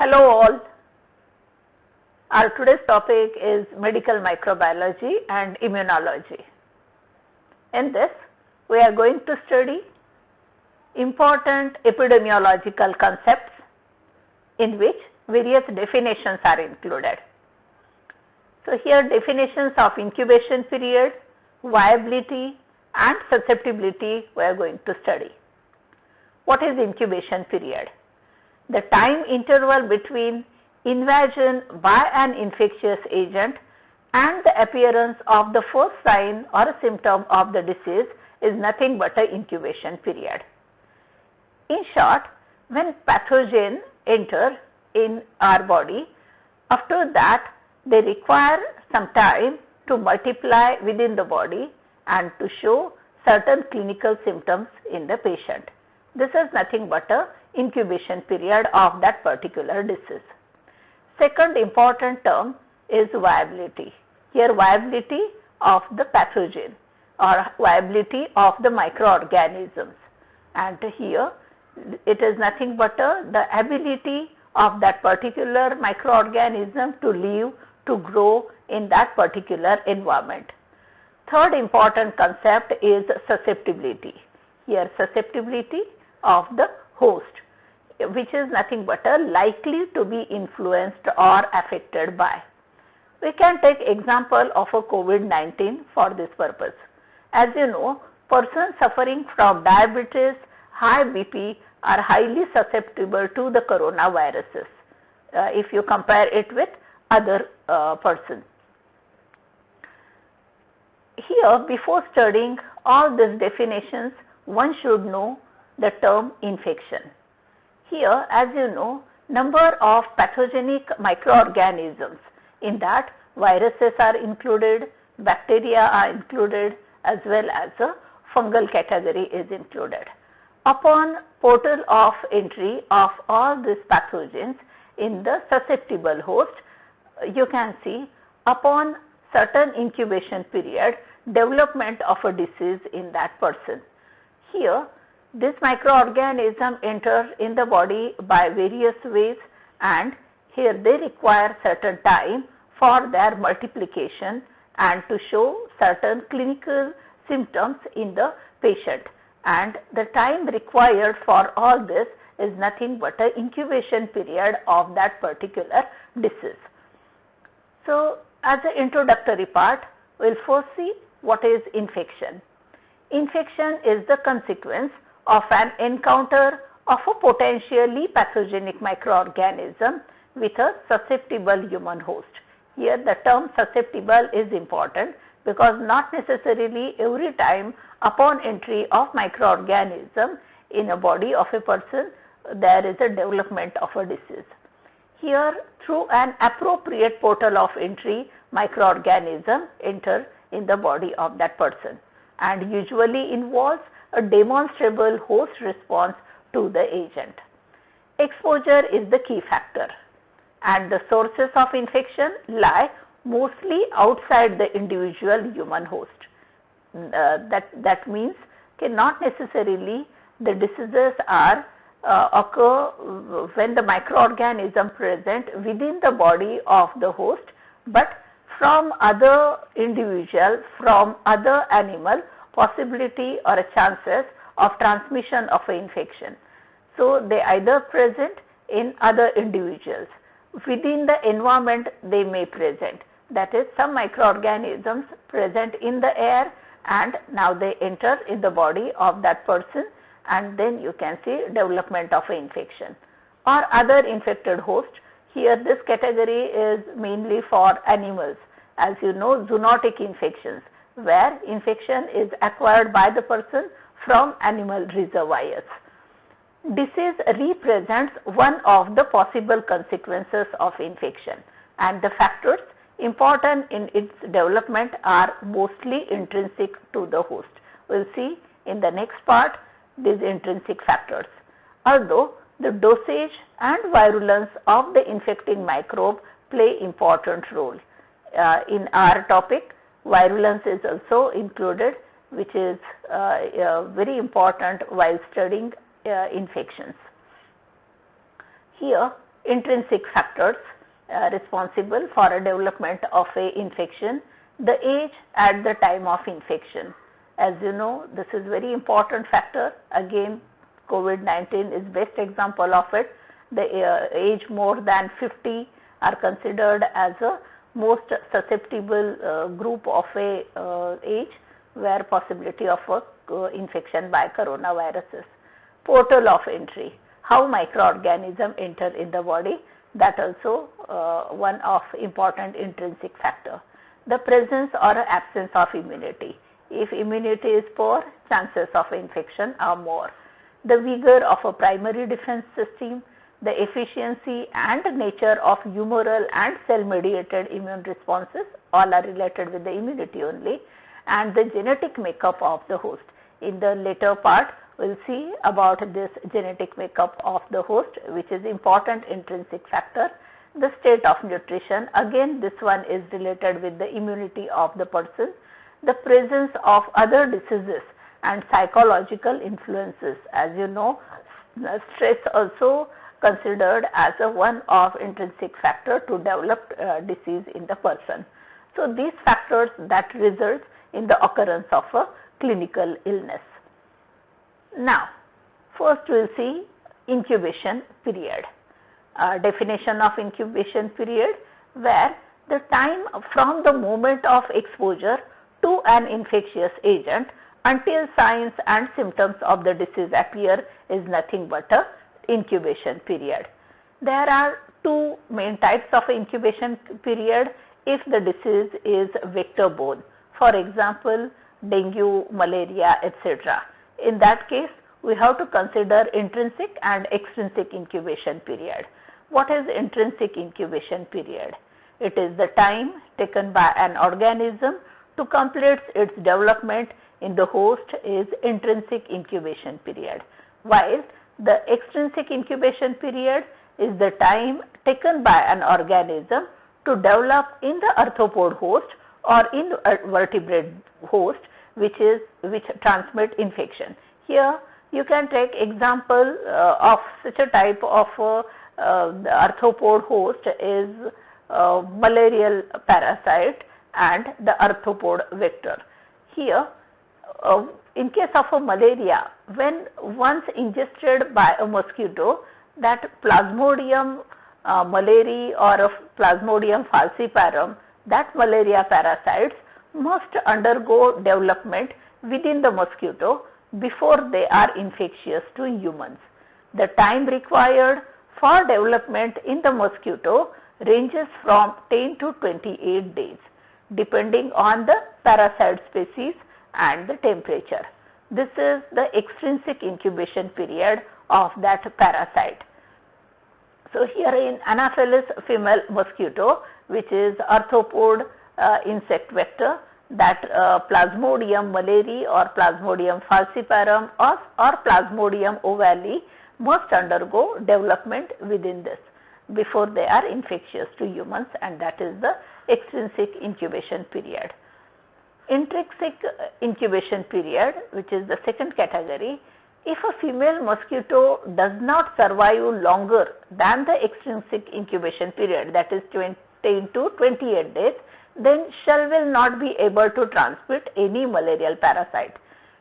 Hello all. Our today's topic is medical microbiology and immunology. In this, we are going to study important epidemiological concepts in which various definitions are included. So, here definitions of incubation period, viability and susceptibility we are going to study. What is incubation period? The time interval between invasion by an infectious agent and the appearance of the first sign or a symptom of the disease is nothing but an incubation period. In short, when pathogen enter in our body, after that they require some time to multiply within the body and to show certain clinical symptoms in the patient. This is nothing but a incubation period of that particular disease. Second important term is viability. Here viability of the pathogen or viability of the microorganisms, and here it is nothing but the ability of that particular microorganism to live, to grow in that particular environment. Third important concept is susceptibility. Here susceptibility of the host, which is nothing but likely to be influenced or affected by. We can take example of a COVID-19 for this purpose. As you know, persons suffering from diabetes, high BP are highly susceptible to the coronaviruses if you compare it with other persons. Here, before studying all these definitions, one should know the term infection. Here, as you know, number of pathogenic microorganisms, in that viruses are included, bacteria are included, as well as a fungal category is included. Upon portal of entry of all these pathogens in the susceptible host, you can see upon certain incubation period, development of a disease in that person. Here, this microorganism enter in the body by various ways, and here they require certain time for their multiplication and to show certain clinical symptoms in the patient, and the time required for all this is nothing but an incubation period of that particular disease. So, as an introductory part, we will first see what is infection. Infection is the consequence of an encounter of a potentially pathogenic microorganism with a susceptible human host. Here the term susceptible is important because not necessarily every time upon entry of microorganism in a body of a person there is a development of a disease. Here, through an appropriate portal of entry, microorganism enter in the body of that person and usually involves a demonstrable host response to the agent. Exposure is the key factor, and the sources of infection lie mostly outside the individual human host. That means not necessarily the diseases are occur when the microorganism present within the body of the host, but from other individual, from other animal, possibility or a chances of transmission of an infection. So, they either present in other individuals, within the environment they may present, that is some microorganisms present in the air and now they enter in the body of that person, and then you can see development of an infection or other infected host. Here this category is mainly for animals, as you know, zoonotic infections, where infection is acquired by the person from animal reservoirs. Disease represents one of the possible consequences of infection, and the factors important in its development are mostly intrinsic to the host. We will see in the next part these intrinsic factors. Although the dosage and virulence of the infecting microbe play important role. In our topic, virulence is also included, which is very important while studying infections. Here intrinsic factors responsible for a development of a infection, the age at the time of infection. As you know, this is very important factor. Again, COVID-19 is best example of it. The age more than 50 are considered as a most susceptible group of a age where possibility of infection by coronaviruses. Portal of entry, how microorganisms enter in the body, that also one of important intrinsic factor. The presence or absence of immunity. If immunity is poor, chances of infection are more. The vigor of a primary defense system, the efficiency and nature of humoral and cell-mediated immune responses, all are related with the immunity only, and the genetic makeup of the host. In the later part, we will see about this genetic makeup of the host, which is important intrinsic factor. The state of nutrition, again this one is related with the immunity of the person. The presence of other diseases and psychological influences. As you know, stress also considered as a one of intrinsic factor to develop disease in the person. So, these factors that result in the occurrence of a clinical illness. Now, first we will see incubation period. Definition of incubation period, where the time from the moment of exposure to an infectious agent until signs and symptoms of the disease appear is nothing but a incubation period. There are two main types of incubation period if the disease is vector borne. For example, dengue, malaria, etc. In that case, we have to consider intrinsic and extrinsic incubation period. What is intrinsic incubation period? It is the time taken by an organism to complete its development in the host is intrinsic incubation period, while the extrinsic incubation period is the time taken by an organism to develop in the arthropod host or in vertebrate host which transmit infection. Here you can take example of such a type of the arthropod host is malarial parasite and the arthropod vector. Here in case of a malaria, when once ingested by a mosquito, that Plasmodium malariae or Plasmodium falciparum, that malaria parasites must undergo development within the mosquito before they are infectious to humans. The time required for development in the mosquito ranges from 10 to 28 days, depending on the parasite species and the temperature. This is the extrinsic incubation period of that parasite. So, here in Anopheles female mosquito, which is arthropod insect vector, that Plasmodium malariae or Plasmodium falciparum or Plasmodium ovale must undergo development within this before they are infectious to humans, and that is the extrinsic incubation period. Intrinsic incubation period, which is the second category, if a female mosquito does not survive longer than the extrinsic incubation period, that is 10 to 28 days, then shell will not be able to transmit any malarial parasite.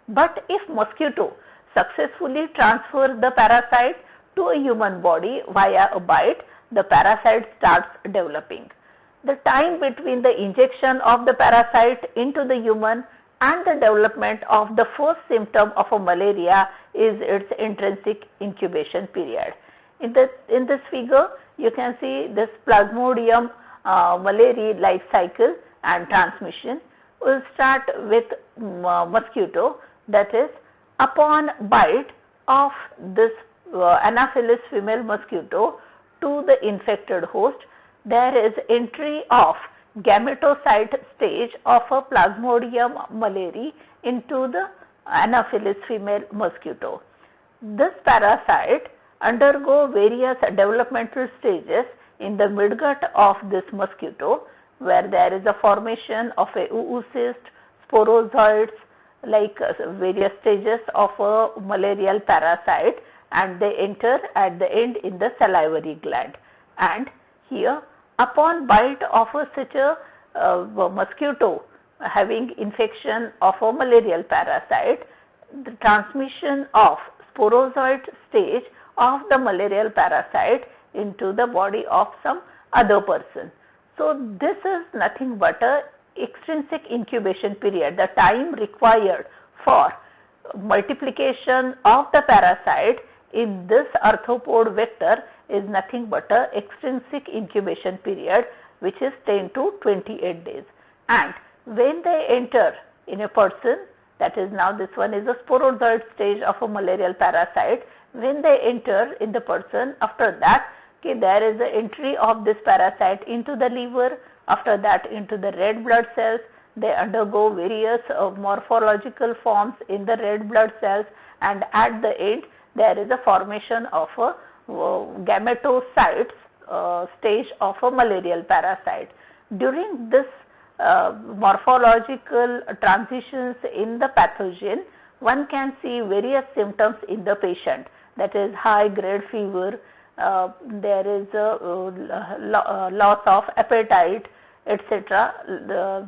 But if mosquito successfully transfers the parasite to a human body via a bite, the parasite starts developing. The time between the injection of the parasite into the human and the development of the first symptom of a malaria is its intrinsic incubation period. In this figure, you can see this Plasmodium malariae life cycle and transmission. We will start with mosquito, that is upon bite of this Anopheles female mosquito to the infected host, there is entry of gametocyte stage of a Plasmodium malariae into the Anopheles female mosquito. This parasite undergo various developmental stages in the midgut of this mosquito, where there is a formation of a oocyst, sporozoids, like various stages of a malarial parasite, and they enter at the end in the salivary gland. And here upon bite of such a mosquito having infection of a malarial parasite, the transmission of sporozoite stage of the malarial parasite into the body of some other person. So, this is nothing but a extrinsic incubation period. The time required for multiplication of the parasite in this arthropod vector is nothing but a extrinsic incubation period, which is 10 to 28 days. And when they enter in a person, that is, now this one is a sporozoite stage of a malarial parasite. When they enter in the person, after that there is a entry of this parasite into the liver, after that into the red blood cells. They undergo various morphological forms in the red blood cells, and at the end there is a formation of a gametocytes stage of a malarial parasite. During this morphological transitions in the pathogen, one can see various symptoms in the patient, that is high grade fever, there is a loss of appetite, etc.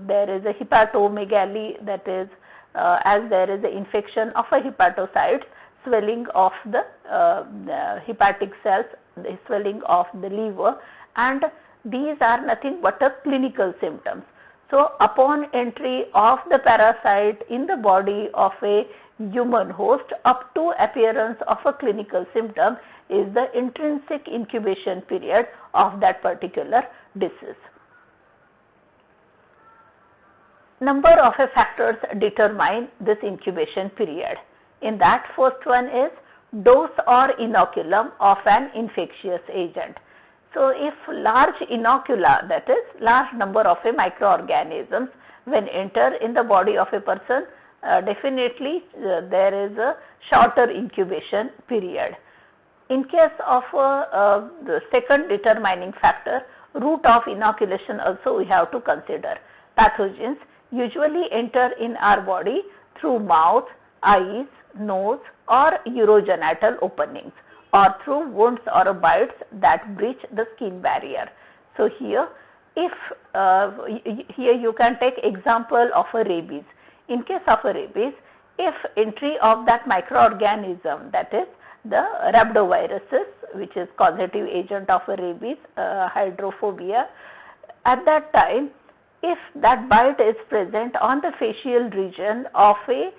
There is a hepatomegaly, that is as there is an infection of a hepatocytes, swelling of the hepatic cells, the swelling of the liver, and these are nothing but a clinical symptoms. So, upon entry of the parasite in the body of a human host up to appearance of a clinical symptom is the intrinsic incubation period of that particular disease. Number of factors determine this incubation period. In that, first one is dose or inoculum of an infectious agent. So, if large inocula, that is large number of microorganisms when enter in the body of a person, definitely there is a shorter incubation period. In case of the second determining factor, route of inoculation also we have to consider. Pathogens usually enter in our body through mouth, eyes, nose or urogenital openings, or through wounds or bites that breach the skin barrier. So, here if here you can take example of a rabies. In case of a rabies, if entry of that microorganism, that is the rhabdoviruses, which is causative agent of a rabies, hydrophobia, at that time if that bite is present on the facial region of a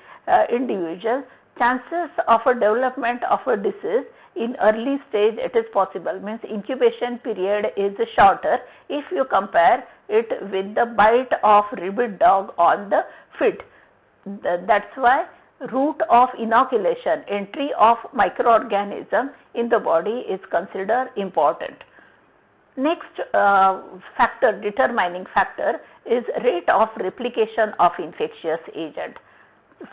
individual, chances of a development of a disease in early stage it is possible, means incubation period is shorter if you compare it with the bite of rabid dog on the feet. That is why route of inoculation, entry of microorganism in the body is considered important. Next factor, determining factor, is rate of replication of infectious agent.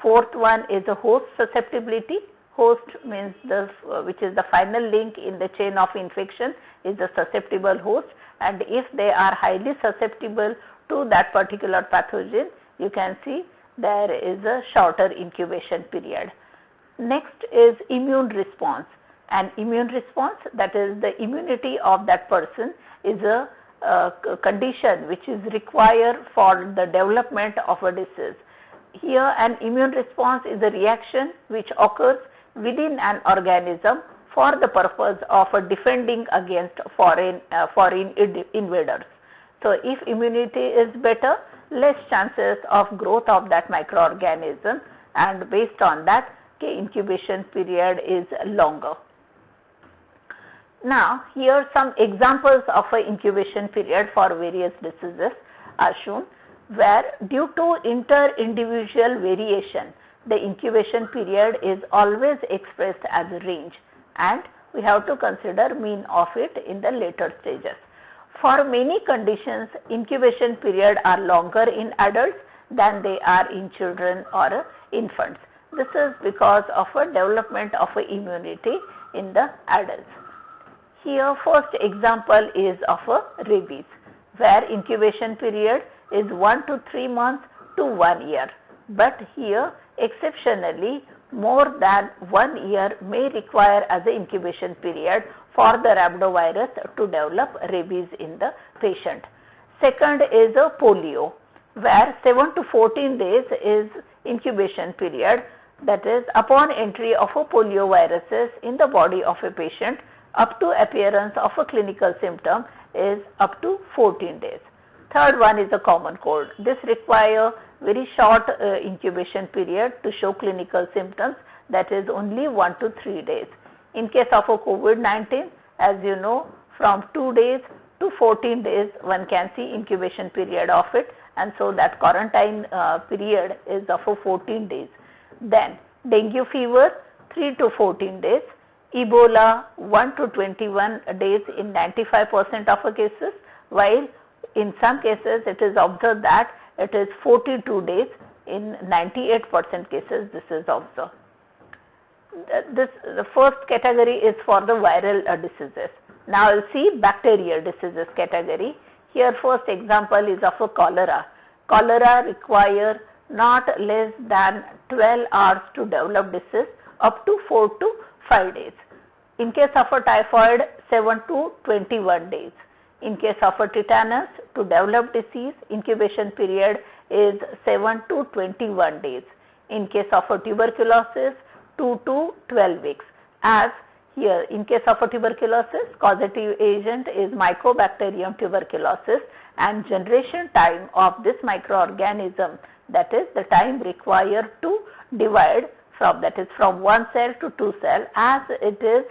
Fourth one is a host susceptibility. Host means the which is the final link in the chain of infection is the susceptible host, and if they are highly susceptible to that particular pathogen, you can see there is a shorter incubation period. Next is immune response. An immune response, that is the immunity of that person, is a condition which is required for the development of a disease. Here an immune response is a reaction which occurs within an organism for the purpose of defending against foreign invaders. So, if immunity is better, less chances of growth of that microorganism, and based on that incubation period is longer. Now, here some examples of an incubation period for various diseases are shown, where due to inter-individual variation, the incubation period is always expressed as a range, and we have to consider mean of it in the later stages. For many conditions, incubation period are longer in adults than they are in children or infants. This is because of a development of a immunity in the adults. Here first example is of a rabies, where incubation period is 1 to 3 months to 1 year, but here exceptionally more than 1 year may require as an incubation period for the rhabdovirus to develop rabies in the patient. Second is a polio, where 7 to 14 days is incubation period, that is upon entry of a polio viruses in the body of a patient up to appearance of a clinical symptom is up to 14 days. Third one is a common cold. This require very short incubation period to show clinical symptoms, that is only 1 to 3 days. In case of a COVID-19, as you know, from 2 days to 14 days one can see incubation period of it, and so that quarantine period is of 14 days. Then dengue fever 3 to 14 days, Ebola 1 to 21 days in 95% of the cases, while in some cases it is observed that it is 42 days in 98% cases this is observed. The first category is for the viral diseases. Now we'll see bacterial diseases category. Here first example is of a cholera. Cholera require not less than 12 hours to develop disease, up to 4 to 5 days. In case of a typhoid, 7 to 21 days. In case of a tetanus, to develop disease, incubation period is 7 to 21 days. In case of a tuberculosis, 2 to 12 weeks. As here, in case of a tuberculosis, causative agent is Mycobacterium tuberculosis, and generation time of this microorganism, that is the time required to divide from, that is from 1 cell to 2 cell, as it is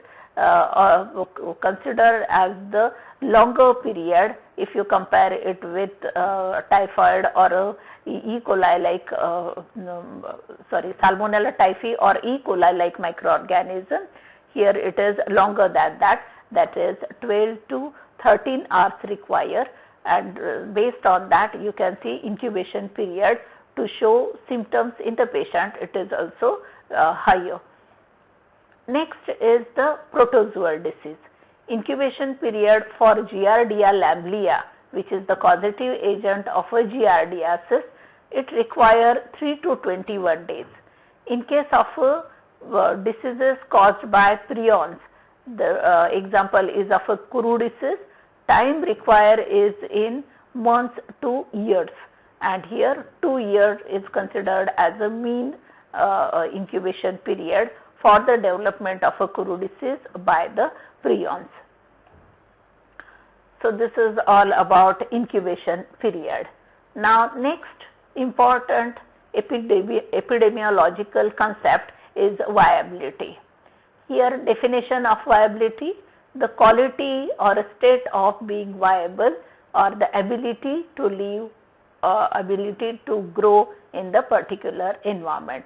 considered as the longer period if you compare it with typhoid or E. coli like Salmonella typhi or E. coli like microorganism. Here it is longer than that, that is 12 to 13 hours required, and based on that you can see incubation period to show symptoms in the patient, it is also higher. Next is the protozoal disease. Incubation period for Giardia lamblia, which is the causative agent of a giardiasis, it requires 3 to 21 days. In case of diseases caused by prions, the example is of a Kuru disease, time required is in months to years, and here 2 years is considered as a mean incubation period for the development of a Kuru disease by the prions. So this is all about incubation period. Now next important epidemiological concept is viability. Here definition of viability, the quality or a state of being viable or the ability to live, ability to grow in the particular environment.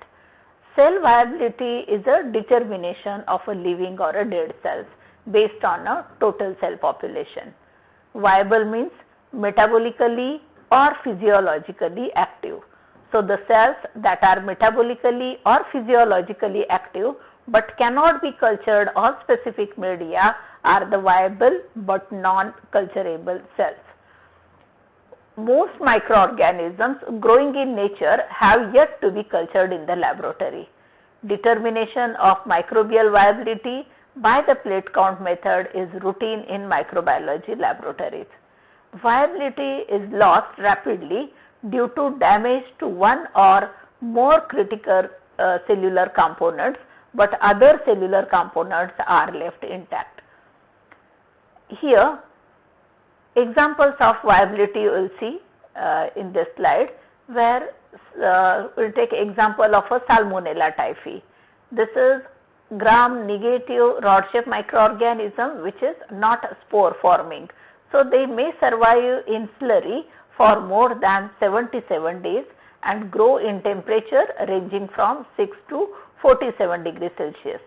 Cell viability is a determination of a living or a dead cells based on a total cell population. Viable means metabolically or physiologically active. So the cells that are metabolically or physiologically active but cannot be cultured on specific media are the viable but non-culturable cells. Most microorganisms growing in nature have yet to be cultured in the laboratory. Determination of microbial viability by the plate count method is routine in microbiology laboratories. Viability is lost rapidly due to damage to one or more critical cellular components, but other cellular components are left intact. Here examples of viability you will see in this slide, where we will take example of a Salmonella typhi. This is gram-negative rod-shaped microorganism which is not spore forming. So they may survive in slurry for more than 77 days and grow in temperature ranging from 6 to 47 degrees Celsius,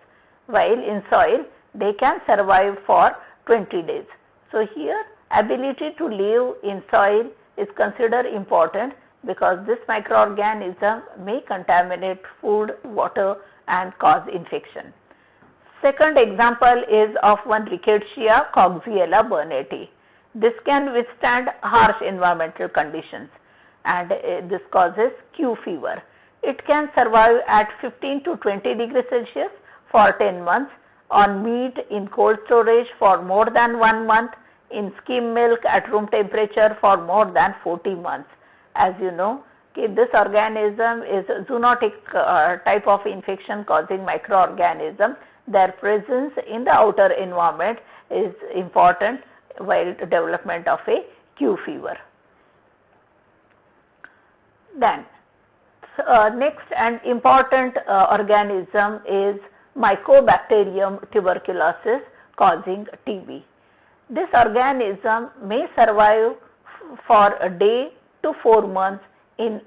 while in soil they can survive for 20 days. So here ability to live in soil is considered important because this microorganism may contaminate food, water and cause infection. Second example is of one Rickettsia Coxiella burnetii. This can withstand harsh environmental conditions and this causes Q fever. It can survive at 15 to 20 degrees Celsius for 10 months on meat in cold storage for more than 1 month, in skim milk at room temperature for more than 40 months. As you know, this organism is a zoonotic type of infection causing microorganism. Their presence in the outer environment is important while development of a Q fever. Then next and important organism is Mycobacterium tuberculosis causing TB. This organism may survive for a day to 4 months in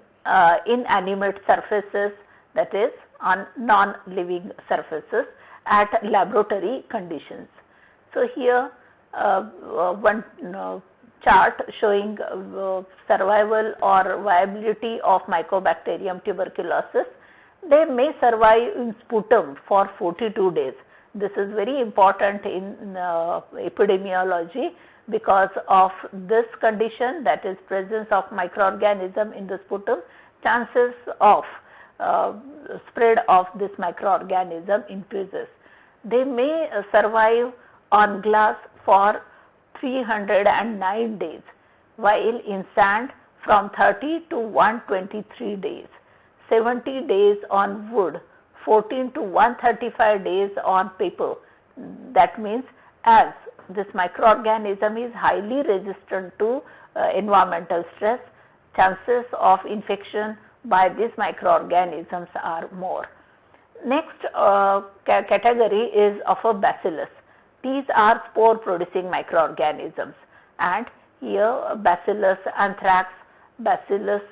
inanimate surfaces, that is on non-living surfaces at laboratory conditions. So here one chart showing survival or viability of Mycobacterium tuberculosis. They may survive in sputum for 42 days. This is very important in epidemiology because of this condition, that is presence of microorganism in the sputum. Chances of spread of this microorganism increases. They may survive on glass for 309 days, while in sand from 30 to 123 days, 70 days on wood, 14 to 135 days on paper. That means as this microorganism is highly resistant to environmental stress, chances of infection by these microorganisms are more. Next category is of a bacillus. These are spore producing microorganisms, and here Bacillus anthrax, Bacillus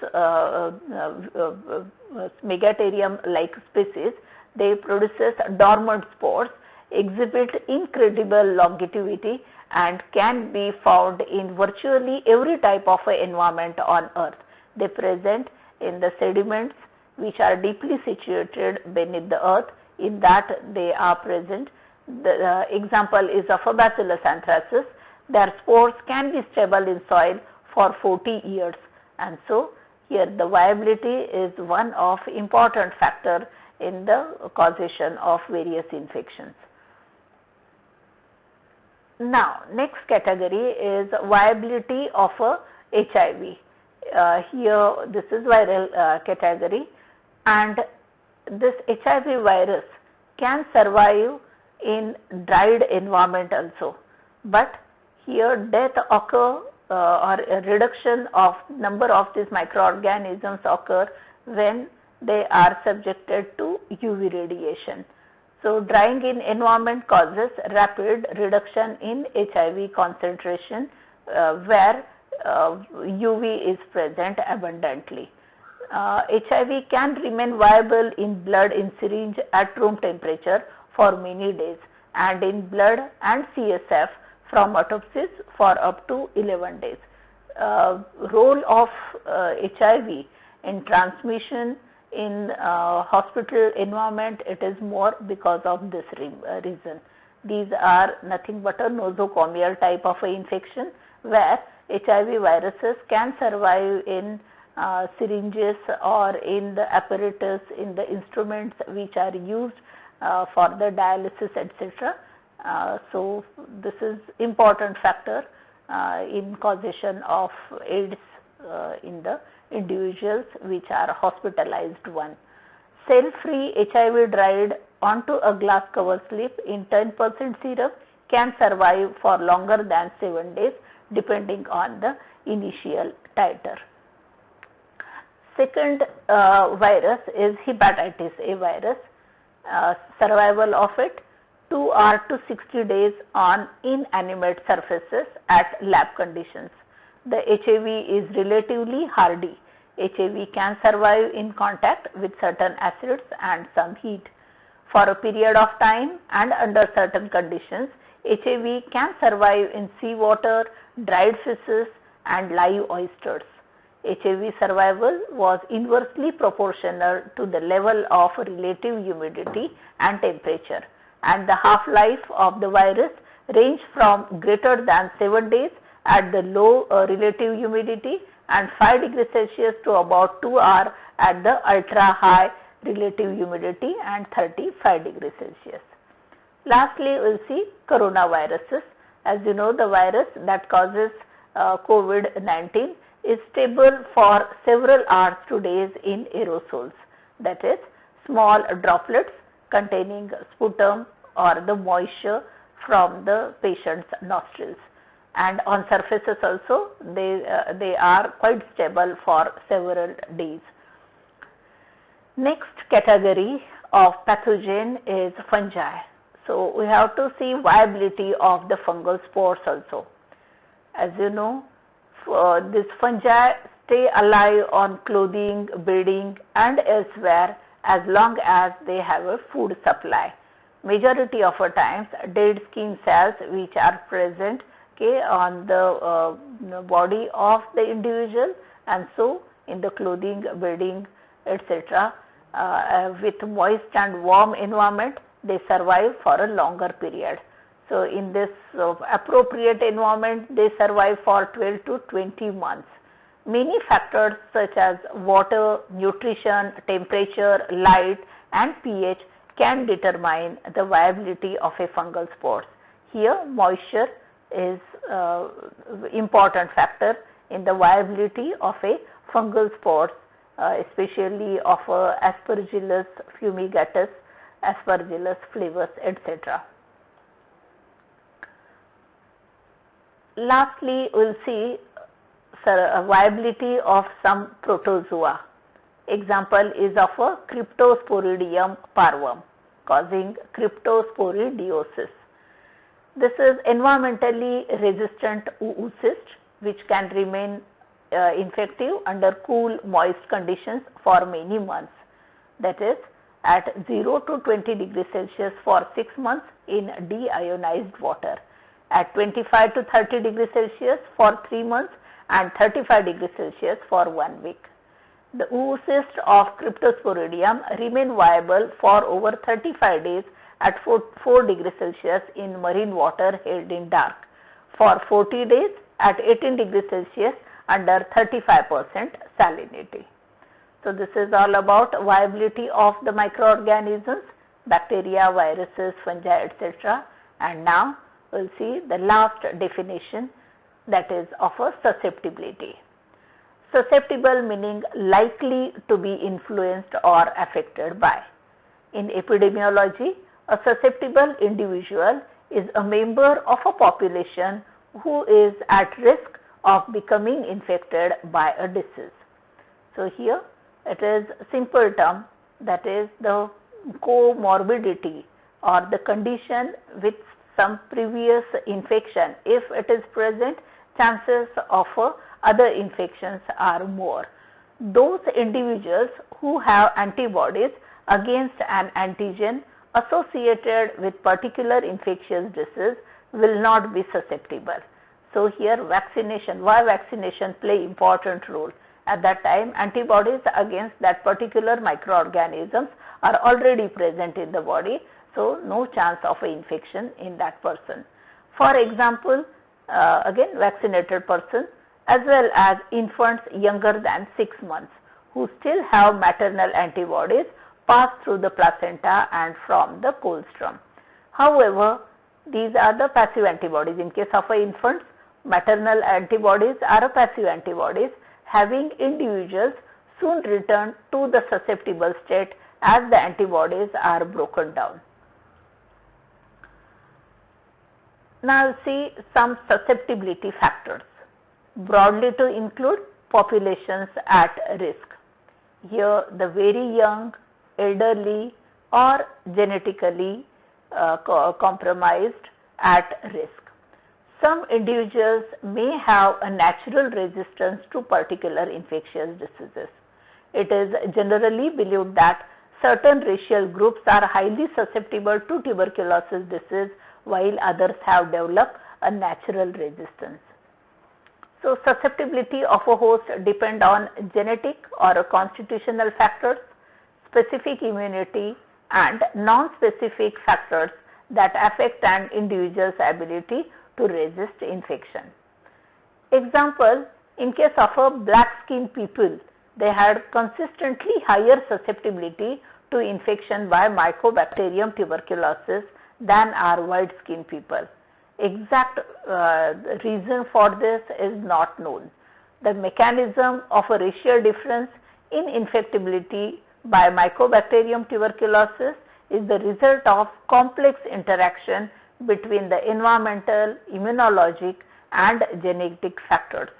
megaterium like species, they produces dormant spores, exhibit incredible longevity and can be found in virtually every type of environment on earth. They present in the sediments which are deeply situated beneath the earth, in that they are present. The example is of a Bacillus anthracis. Their spores can be stable in soil for 40 years, and so here the viability is one of important factor in the causation of various infections. Now, next category is viability of a HIV. Here this is viral category, and this HIV virus can survive in dried environment also, but here death occur or a reduction of number of these microorganisms occur when they are subjected to UV radiation. So drying in environment causes rapid reduction in HIV concentration where UV is present abundantly. HIV can remain viable in blood in syringe at room temperature for many days, and in blood and CSF from autopsies for up to 11 days. Role of HIV in transmission in hospital environment, it is more because of this reason. These are nothing but a nosocomial type of infection where HIV viruses can survive in syringes or in the apparatus, in the instruments which are used for the dialysis, etc. So this is important factor in causation of AIDS in the individuals which are hospitalized one. Cell-free HIV dried onto a glass cover slip in 10% syrup can survive for longer than 7 days depending on the initial titer. Second virus is hepatitis A virus. Survival of it 2 or to 60 days on inanimate surfaces at lab conditions. The HIV is relatively hardy. HIV can survive in contact with certain acids and some heat. For a period of time and under certain conditions, HIV can survive in seawater, dried fishes and live oysters. HIV survival was inversely proportional to the level of relative humidity and temperature, and the half-life of the virus ranged from greater than 7 days at the low relative humidity and 5 degrees Celsius to about 2 hours at the ultra high relative humidity and 35 degrees Celsius. Lastly, we will see coronaviruses. As you know, the virus that causes COVID-19 is stable for several hours to days in aerosols, that is small droplets containing sputum or the moisture from the patient's nostrils, and on surfaces also they are quite stable for several days. Next category of pathogen is fungi. So we have to see viability of the fungal spores also. As you know, this fungi stay alive on clothing, bedding and elsewhere as long as they have a food supply. Majority of the times dead skin cells which are present on the body of the individual, and so in the clothing, bedding, etc. With moist and warm environment, they survive for a longer period. So in this appropriate environment, they survive for 12 to 20 months. Many factors such as water, nutrition, temperature, light and pH can determine the viability of a fungal spore. Here moisture is important factor in the viability of a fungal spore, especially of Aspergillus fumigatus, Aspergillus flavus, etc. Lastly, we will see viability of some protozoa. Example is of a Cryptosporidium parvum causing cryptosporidiosis. This is environmentally resistant oocyst which can remain infective under cool, moist conditions for many months, that is at 0 to 20 degrees Celsius for 6 months in deionized water, at 25 to 30 degrees Celsius for 3 months and 35 degrees Celsius for 1 week. The oocyst of Cryptosporidium remain viable for over 35 days at 4 degrees Celsius in marine water held in dark, for 40 days at 18 degrees Celsius under 35% salinity. So this is all about viability of the microorganisms, bacteria, viruses, fungi, etc. And now we will see the last definition, that is of a susceptibility. Susceptible meaning likely to be influenced or affected by. In epidemiology, a susceptible individual is a member of a population who is at risk of becoming infected by a disease. So here it is simple term, that is the comorbidity or the condition with some previous infection. If it is present, chances of other infections are more. Those individuals who have antibodies against an antigen associated with particular infectious disease will not be susceptible. So here vaccination, why vaccination play important role? At that time antibodies against that particular microorganisms are already present in the body, so no chance of infection in that person. For example, again vaccinated person as well as infants younger than 6 months who still have maternal antibodies pass through the placenta and from the colostrum. However, these are the passive antibodies. In case of infants, maternal antibodies are passive antibodies, having individuals soon return to the susceptible state as the antibodies are broken down. Now see some susceptibility factors, broadly to include populations at risk. Here the very young, elderly or genetically compromised at risk. Some individuals may have a natural resistance to particular infectious diseases. It is generally believed that certain racial groups are highly susceptible to tuberculosis disease while others have developed a natural resistance. So susceptibility of a host depend on genetic or constitutional factors, specific immunity and non-specific factors that affect an individual's ability to resist infection. Example, in case of a black skinned people, they had consistently higher susceptibility to infection by Mycobacterium tuberculosis than are white skinned people. Exact reason for this is not known. The mechanism of a racial difference in infectability by Mycobacterium tuberculosis is the result of complex interaction between the environmental, immunologic and genetic factors.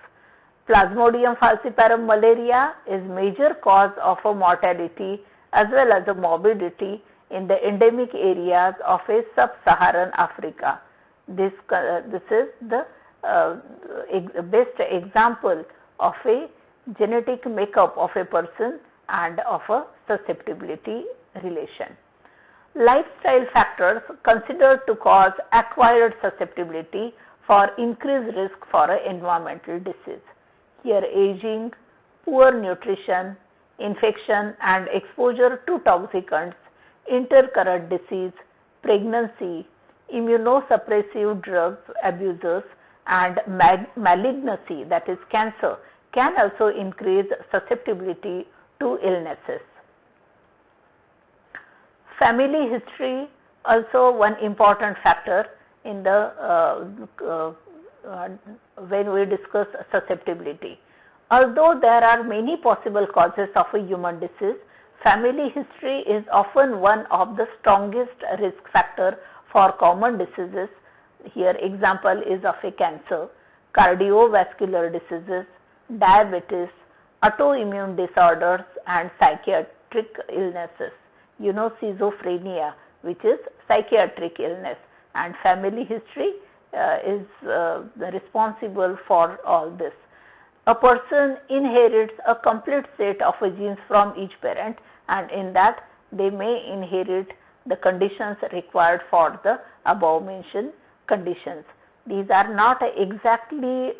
Plasmodium falciparum malaria is major cause of a mortality as well as a morbidity in the endemic areas of a sub-Saharan Africa. This is the best example of a genetic makeup of a person and of a susceptibility relation. Lifestyle factors considered to cause acquired susceptibility for increased risk for an environmental disease. Here aging, poor nutrition, infection and exposure to toxicants, intercurrent disease, pregnancy, immunosuppressive drugs abusers and malignancy, that is cancer, can also increase susceptibility to illnesses. Family history also one important factor in the when we discuss susceptibility. Although there are many possible causes of a human disease, family history is often one of the strongest risk factor for common diseases. Here example is of a cancer, cardiovascular diseases, diabetes, autoimmune disorders and psychiatric illnesses. You know, schizophrenia, which is psychiatric illness, and family history is responsible for all this. A person inherits a complete set of genes from each parent, and in that they may inherit the conditions required for the above mentioned conditions. These are not exactly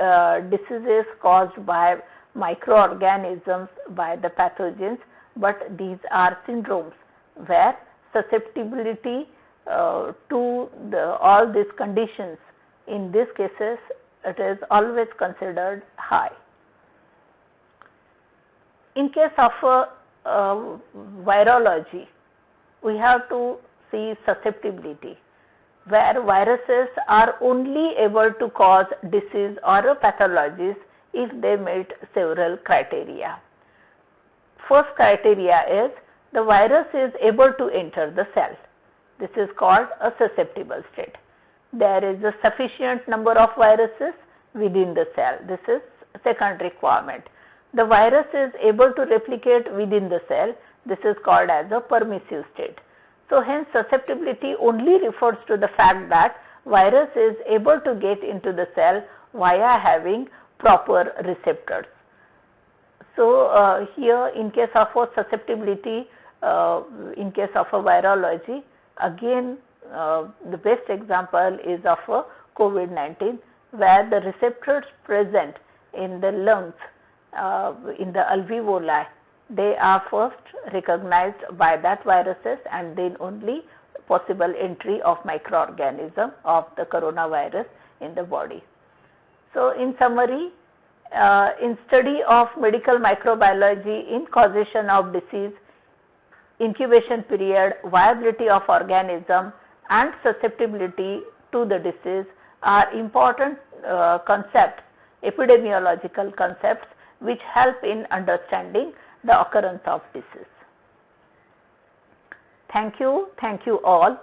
diseases caused by microorganisms, by the pathogens, but these are syndromes where susceptibility to all these conditions, in these cases it is always considered high. In case of virology, we have to see susceptibility, where viruses are only able to cause disease or pathologies if they meet several criteria. First criteria is the virus is able to enter the cell. This is called a susceptible state. There is a sufficient number of viruses within the cell. This is second requirement. The virus is able to replicate within the cell. This is called as a permissive state. So hence susceptibility only refers to the fact that virus is able to get into the cell via having proper receptors. So here in case of a susceptibility, in case of a virology, again the best example is of a COVID-19, where the receptors present in the lungs, in the alveoli, they are first recognized by that viruses, and then only possible entry of microorganism of the coronavirus in the body. So in summary, in study of medical microbiology in causation of disease, incubation period, viability of organism and susceptibility to the disease are important concepts, epidemiological concepts, which help in understanding the occurrence of disease. Thank you all.